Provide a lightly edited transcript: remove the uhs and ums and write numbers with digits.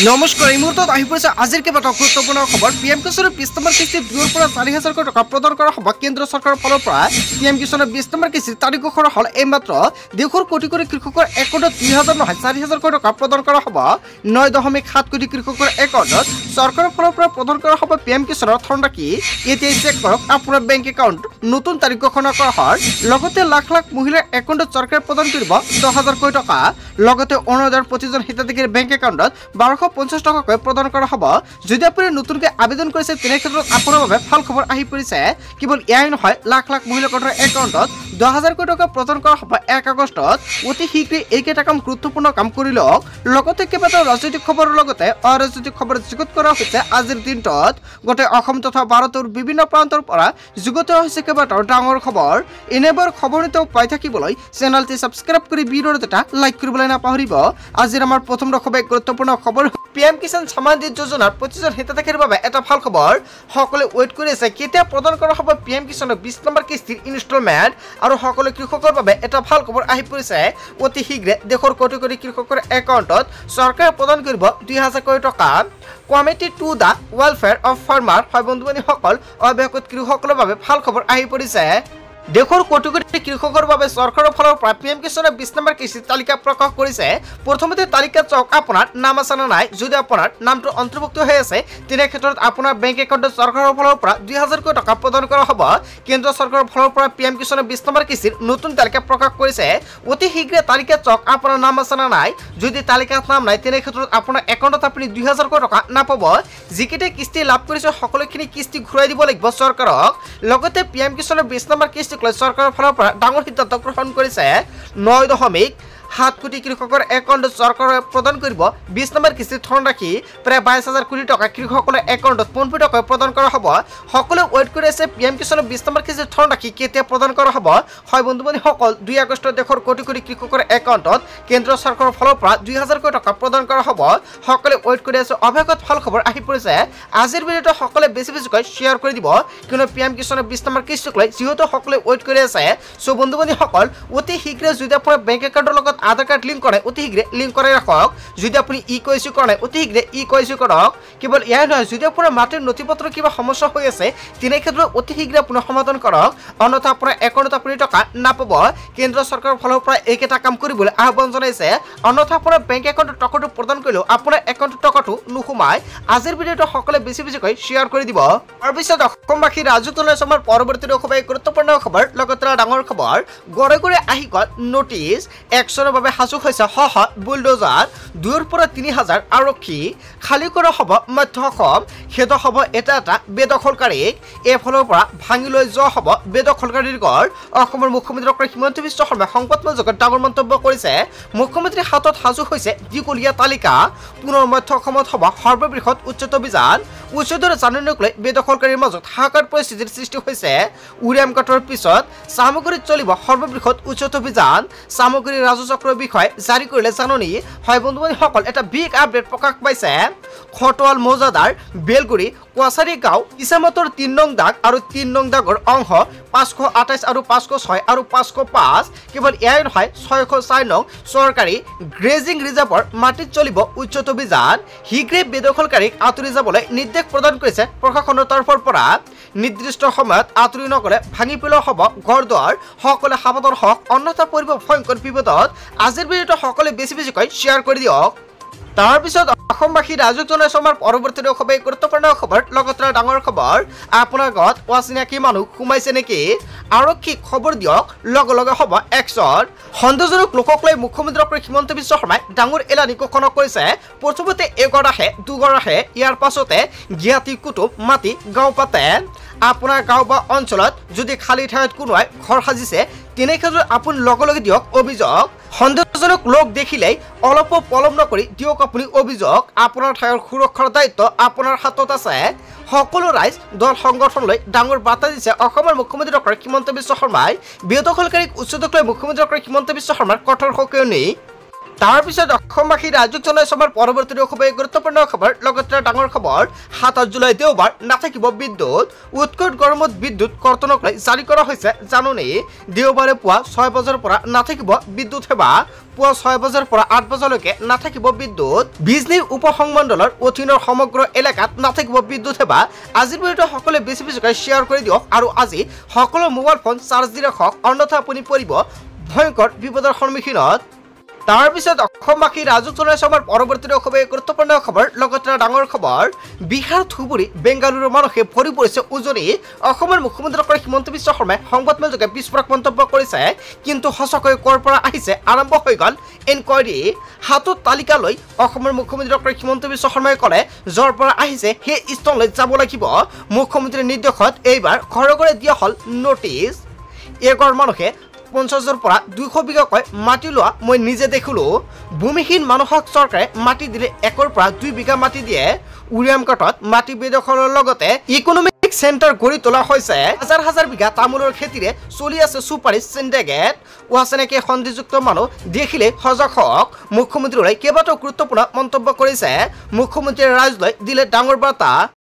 নমস্কাৰ এই মুহূৰ্তত আহি পৰিছে আজিৰ কেইবাটাও গুৰুত্বপূৰ্ণ খবৰ। পিএম কিষাণৰ 20 নম্বৰ কিস্তিত 2ৰ পৰা 4,000 কোটি টকা প্ৰদান কৰা হ'ব। কেন্দ্ৰ চৰকাৰৰ ফালৰ পৰা পিএম কিষাণৰ 20 নম্বৰ কিস্তিৰ তাৰিখ ঘোষণা হ'ল। এইমাত্ৰ দেশৰ কোটি কোটি কৃষকৰ একাউণ্টত 2,000 নহয় 4,000 কোটি টকা প্ৰদান কৰা হ'ব। 9.7 কোটি কৃষকৰ একাউণ্টত চৰকাৰৰ ফালৰ পৰা প্ৰদান কৰা হ'ব পিএম কিষাণৰ ধনৰাশি। এতিয়াই চেক কৰক আপোনাৰ বেংক একাউণ্ট। নতুন তাৰিখ ঘোষণা কৰা হ'ল। লগতে লাখ লাখ মহিলাৰ একাউণ্টত চৰকাৰে প্ৰদান কৰিব 10,000 কোটি টকা। লগতে অৰুণোদয়ৰ প্ৰতিজন হিতাধিকাৰীৰ বেংক একাউণ্টত 1250 টকাকৈ প্ৰদান কৰা হ'ব। যদি আপুনি নতুনকৈ আবেদন কৰিছে তেনে ক্ষেত্ৰত আপোনাৰ বাবে ভাল খবৰ আহি পৰিছে। কেৱল এয়াই নহয়, লাখ লাখ মহিলাৰ একাউণ্টত 10,000 কোটি টকা প্ৰদান কৰা হ'ব 1 আগষ্টত। অতি শীঘ্ৰে এইকেইটা কাম গুৰুত্বপূৰ্ণ কাম কৰি লওক। লগতে কেইবাটাও ৰাজনৈতিক খবৰৰ লগতে অৰাজনৈতিক খবৰ যুগুত কৰা হৈছে আজিৰ দিনটোত। গোটেই অসম তথা ভাৰতৰ বিভিন্ন প্ৰান্তৰ পৰা যুগুত হৈছে কেইবাটাও ডাঙৰ খবৰ। এনেবোৰ খবৰ নিতৌ পাই থাকিবলৈ চেনেলটি ছাবস্ক্ৰাইব কৰি ভিডিঅ'টো এটা লাইক কৰিবলৈ নাপাহৰিব। আজিৰ আমাৰ প্ৰথম খুবেই গুৰুত্বপূৰ্ণ খবৰ, পিএম কিষাণ সম্মান নিধি যোজনাৰ প্ৰতিজন হিতাধিকাৰীৰ বাবে এটা ভাল খবৰ। সকলোৱে ৱেইট কৰি আছে কেতিয়া প্ৰদান কৰা হ'ব পিএম কিষাণৰ 20 নম্বৰ কিস্তিৰ ইনষ্টলমেণ্ট। আৰু সকলো কৃষকৰ বাবে এটা ভাল খবৰ আহি পৰিছে। অতি শীঘ্ৰে দেশৰ কোটি কোটি কৃষকৰ একাউণ্টত চৰকাৰে প্ৰদান কৰিব 2,000 কোটি টকা। Committee to the welfare of farmer হয় বন্ধু-বান্ধৱীসকল, অৱশেষত কৃষকসকলৰ বাবে ভাল খবৰ আহি পৰিছে। দেশৰ কোটি কোটি কৃষকৰ বাবে চৰকাৰৰ ফালৰ পৰা পিএম কিষাণৰ 20 নম্বৰ কিস্তিৰ তালিকা প্ৰকাশ কৰিছে। প্ৰথমতে তালিকাত চাওক আপোনাৰ নাম আছে নে নাই। যদি আপোনাৰ নামটো অন্তৰ্ভুক্ত হৈ আছে তেনে ক্ষেত্ৰত আপোনাৰ বেংক একাউণ্টত চৰকাৰৰ ফালৰ পৰা 2,000 কোটি টকা প্ৰদান কৰা হ'ব। কেন্দ্ৰ চৰকাৰৰ ফালৰ পৰা পিএম কিষাণৰ 20 নম্বৰ কিস্তিৰ নতুন তালিকা প্ৰকাশ কৰিছে। অতি শীঘ্ৰে তালিকাত চাওক আপোনাৰ নাম আছে নে নাই। যদি তালিকাত নাম নাই তেনে ক্ষেত্ৰত আপোনাৰ একাউণ্টত আপুনি 2,000 কোটি টকা নাপাব। যিকেইটা কিস্তি লাভ কৰিছে সকলোখিনি কিস্তি ঘূৰাই দিব লাগিব চৰকাৰক। লগতে পিএম কিষাণৰ 20 নম্বৰ কিস্তি চৰকাৰৰ ফালৰ পৰা ডাঙৰ সিদ্ধান্ত গ্ৰহণ কৰিছে। 9.7 কোটি কৃষকৰ একাউণ্টত চৰকাৰে প্ৰদান কৰিব 20 নম্বৰ কিস্তিৰ ধনৰাশি। প্ৰায় 22,000 কোটি টকা কৃষকসকলৰ একাউণ্টত পোনপটীয়াকৈ প্ৰদান কৰা হ'ব। সকলোৱে ৱেইট কৰি আছে পিএম কিষাণৰ 20 নম্বৰ কিস্তিৰ ধনৰাশি কেতিয়া প্ৰদান কৰা হ'ব। হয় বন্ধু-বান্ধৱীসকল, 2 আগষ্টত দেশৰ কোটি কোটি কৃষকৰ একাউণ্টত কেন্দ্ৰ চৰকাৰৰ ফালৰ পৰা 2,000 কোটি টকা প্ৰদান কৰা হ'ব। সকলোৱে ৱেইট কৰি আছে। অৱশেষত ভাল খবৰ আহি পৰিছে। আজিৰ ভিডিঅ'টো সকলোৱে বেছিকৈ শ্বেয়াৰ কৰি দিব, কিয়নো পিএম কিষাণৰ 20 নম্বৰ কিস্তিক লৈ যিহেতু সকলোৱে ৱেইট কৰি আছে। চ' বন্ধু-বান্ধৱীসকল, অতি শীঘ্ৰে যদি আপোনাৰ বেংক একাউণ্টৰ লগত আধাৰ কাৰ্ড লিংক কৰে অতি শীঘ্ৰে লিংক কৰাই ৰাখক। যদি আপুনি ই-কেৱাইচি কৰা নাই অতি শীঘ্ৰে ই-কেৱাইচি কৰক। কেৱল এয়াই নহয়, যদি আপোনাৰ মাটিৰ নথি পত্ৰ কিবা সমস্যা হৈ আছে তেনে ক্ষেত্ৰত অতি শীঘ্ৰে আপুনি সমাধান কৰক, অন্যথা আপোনাৰ একাউণ্টত আপুনি টকা নাপাব। কেন্দ্ৰ চৰকাৰৰ ফালৰ পৰা এইকেইটা কাম কৰিবলৈ আহ্বান জনাইছে। অন্যথা আপোনাৰ বেংক একাউণ্টত টকাটো প্ৰদান কৰিলেও আপোনাৰ একাউণ্টত টকাটো নোসোমায়। আজিৰ ভিডিঅ'টো সকলোৱে বেছিকৈ শ্বেয়াৰ কৰি দিব। তাৰপিছত অসমবাসী ৰাজুতলৈ আমাৰ পৰৱৰ্তী খুবেই গুৰুত্বপূৰ্ণ খবৰ, লগতে ডাঙৰ খবৰ। ঘৰে ঘৰে আহি গ'ল নটিচ। একশনৰ বাবে সাজু হৈছে বুলডোজাৰ। 2ৰ পৰা 3,000 আৰক্ষী খালী কৰা হ'ব মধ্য অসম। সেইটো হ'ব এটা বেদখলকাৰীক এইফালৰ পৰা ভাঙি লৈ যোৱা হ'ব বেদখলকাৰীৰ ঘৰ। অসমৰ মুখ্যমন্ত্ৰী ডক্টৰ হিমন্ত বিশ্ব শৰ্মাই সংবাদমেলত ডাঙৰ মন্তব্য কৰিছে। মুখ্যমন্ত্ৰীৰ হাতত সাজু হৈছে দীঘলীয়া তালিকা। পুনৰ মধ্য অসমত হ'ব সৰ্ববৃহৎ উচ্ছেদ অভিযান। উচ্ছেদৰ জাননীক লৈ বেদখলকাৰীৰ মাজত হাহাকাৰ পৰিস্থিতিৰ সৃষ্টি হৈছে। উৰিয়াম কাটৰ পিছত চামগুৰিত চলিব সৰ্ববৃহৎ উচ্ছেদ অভিযান। চামগুৰি ৰাজু চক্ৰৰ বিষয়ে জাৰি কৰিলে জাননী। হয় বন্ধু-বান্ধৱীসকল, এটা বিগ আপডেট প্ৰকাশ পাইছে। খটৱাল মৌজাদাৰ বেলগুৰি কোৱাচাৰী গাঁও ইছামতৰ 3 নং দাগ আৰু 3 নং দাগৰ অংশ 528 আৰু 506 আৰু 505। কেৱল এয়াই নহয়, 604 নং চৰকাৰী গ্ৰেজিং ৰিজাৰ্ভৰ মাটিত চলিব উচ্ছেদ অভিযান। শীঘ্ৰে বেদখলকাৰীক আঁতৰি যাবলৈ নিৰ্দেশ প্ৰদান কৰিছে প্ৰশাসনৰ তৰফৰ পৰা। নিৰ্দিষ্ট সময়ত আঁতৰি নগ'লে ভাঙি পেলোৱা হ'ব ঘৰ দুৱাৰ। সকলোৱে সাৱধান হওক, অন্যথা পৰিব ভয়ংকৰ বিপদত। আজিৰ ভিডিঅ'টো সকলোৱে বেছিকৈ শ্বেয়াৰ কৰি দিয়ক। তাৰপিছত অসমবাসী ৰাজুক জনাইছো আমাৰ পৰৱৰ্তী খুবেই গুৰুত্বপূৰ্ণ খবৰ, লগতে ডাঙৰ খবৰ। আপোনাৰ ঘৰত অচিনাকি মানুহ সোমাইছে নেকি? আৰক্ষীক খবৰ দিয়ক, লগে লগে হ'ব একশ্যন। সন্দেহজনক লোকক লৈ মুখ্যমন্ত্ৰী ডক্টৰ হিমন্ত বিশ্ব শৰ্মাই ডাঙৰ এলানি ঘোষণা কৰিছে। প্ৰথমতে এঘৰ আহে, দুঘৰ আহে, ইয়াৰ পাছতে জ্ঞাতি কুটুম মাতি গাঁও পাতে। আপোনাৰ গাঁও বা অঞ্চলত যদি খালী ঠাইত কোনোবাই ঘৰ সাজিছে তেনে ক্ষেত্ৰত আপুনি লগে লগে দিয়ক অভিযোগ। সন্দেহজনক লোক দেখিলেই অলপ পলম নকৰি দিয়ক আপুনি অভিযোগ। আপোনাৰ ঠাইৰ সুৰক্ষাৰ দায়িত্ব আপোনাৰ হাতত আছে। সকলো ৰাইজ দল সংগঠনলৈ ডাঙৰ বাৰ্তা দিছে অসমৰ মুখ্যমন্ত্ৰী ডক্টৰ হিমন্ত বিশ্ব শৰ্মাই। বেদখলকাৰীক উচ্ছেদক লৈ মুখ্যমন্ত্ৰী ডক্টৰ হিমন্ত বিশ্ব শৰ্মাৰ কঠোৰ সকিয়নি। তাৰ পিছত অসমবাসী ৰাজ্যক জনাই আমাৰ পৰৱৰ্তী খুবেই গুৰুত্বপূৰ্ণ খবৰ লগতে ডাঙৰ খবৰ ৭ জুলাই দেওবাৰ নাথাকিব বিদ্যুৎ উৎকট গৰমত বিদ্যুৎ কৰ্তনক লৈ জাৰি কৰা হৈছে জাননী দেওবাৰে পুৱা ৬ বজাৰ পৰা নাথাকিব বিদ্যুৎ সেৱা পুৱা ৬ বজাৰ পৰা ৮ বজালৈকে নাথাকিব বিদ্যুৎ বিজনী উপসংমণ্ডলৰ অধীনৰ সমগ্ৰ এলেকাত নাথাকিব বিদ্যুৎ সেৱা আজিৰ ভিডিঅ'টো সকলোৱে বেছি বেছিকৈ শ্বেয়াৰ কৰি দিয়ক আৰু আজি সকলো মোবাইল ফোন চাৰ্জ দি ৰাখক অন্যথা আপুনি পৰিব ভয়ংকৰ বিপদৰ সন্মুখীনত তাৰ পিছত অসমবাসী ৰাজ্যক জনাই আমাৰ পৰৱৰ্তী খুবেই গুৰুত্বপূৰ্ণ খবৰ লগতে ডাঙৰ খবৰ বিহাৰ ধুবুৰী বেংগালুৰুৰ মানুহে ভৰি পৰিছে উজনি অসমৰ মুখ্যমন্ত্ৰী ডক্টৰ হিমন্ত বিশ্ব শৰ্মাই সংবাদমেলযোগে বিস্ফোৰক মন্তব্য কৰিছে কিন্তু সঁচাকৈ ক'ৰ পৰা আহিছে আৰম্ভ হৈ গ'ল এনকুৱাৰী হাতত তালিকা লৈ অসমৰ মুখ্যমন্ত্ৰী ডক্টৰ হিমন্ত বিশ্ব শৰ্মাই ক'লে য'ৰ পৰা আহিছে সেই স্থললৈ যাব লাগিব মুখ্যমন্ত্ৰীৰ নিৰ্দেশত এইবাৰ ঘৰে ঘৰে দিয়া হ'ল নটিচ এঘৰ মানুহে ৫০ৰ পৰা ২০০ বিঘাকৈ মাটি লোৱা মই নিজে দেখিলো ভূমিহীন মানুহক চৰকাৰে মাটি দিলে ১ৰ পৰা ২ বিঘা মাটি দিয়ে উৰিয়াম কাঠত মাটি বেদখলৰ লগতে ইকনমিক চেণ্টাৰ গঢ়ি তোলা হৈছে হাজাৰ হাজাৰ বিঘা তামোলৰ খেতিৰে চলি আছে চুপাৰী চিণ্ডেকেট ওৱাচেনেকে সন্ধিযুক্ত মানুহ দেখিলে সজাগ হওক মুখ্যমন্ত্ৰীলৈ কেইবাটাও গুৰুত্বপূৰ্ণ মন্তব্য কৰিছে মুখ্যমন্ত্ৰীয়ে ৰাইজলৈ দিলে ডাঙৰ বাৰ্তা